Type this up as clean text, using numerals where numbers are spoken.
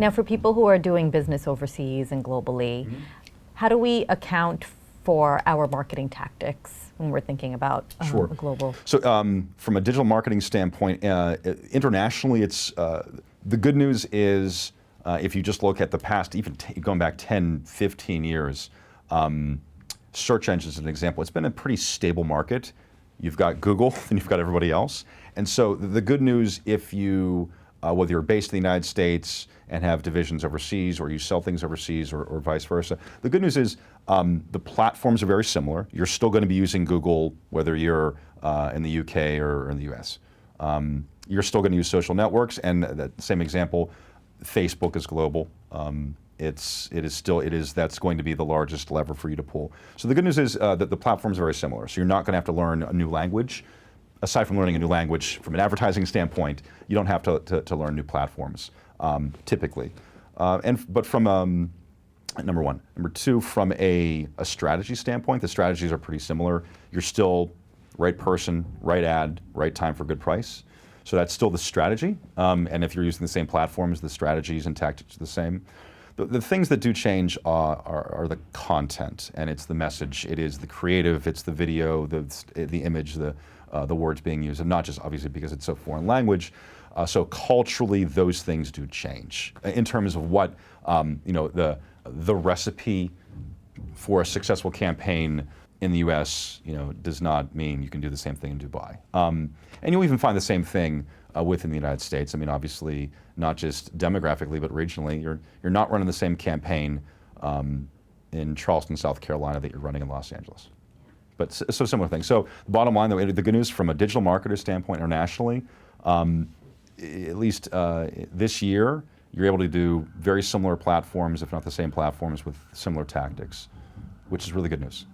Now, for people who are doing business overseas and globally, how do we account for our marketing tactics when we're thinking about Sure. a global? So from a digital marketing standpoint, internationally, it's the good news is if you just look at the past, even going back 10, 15 years, search engines as an example, it's been a pretty stable market. You've got Google and you've got everybody else. And so the good news, if you, whether you're based in the United States and have divisions overseas, or you sell things overseas, or vice versa, the good news is the platforms are very similar. You're still going to be using Google, whether you're in the UK or in the US. You're still going to use social networks, and that same example, Facebook is global. That's going to be the largest lever for you to pull. So the good news is that the platforms are very similar. So you're not going to have to learn a new language. Aside from learning a new language from an advertising standpoint, you don't have to learn new platforms, typically. But from, number one. Number two, from a strategy standpoint, the strategies are pretty similar. You're still right person, right ad, right time for good price. So that's still the strategy. And if you're using the same platforms, the strategies and tactics are the same. The things that do change are the content, and it's the message. It is the creative, it's the video, the image, the words being used, and not just obviously because it's a foreign language. So culturally, those things do change in terms of what the recipe for a successful campaign in the U.S. does not mean you can do the same thing in Dubai. And you'll even find the same thing within the United States. I mean, obviously, not just demographically, but regionally. You're not running the same campaign in Charleston, South Carolina that you're running in Los Angeles. But so similar things. So the bottom line, though, the good news from a digital marketer standpoint internationally, at least this year, you're able to do very similar platforms, if not the same platforms, with similar tactics, which is really good news.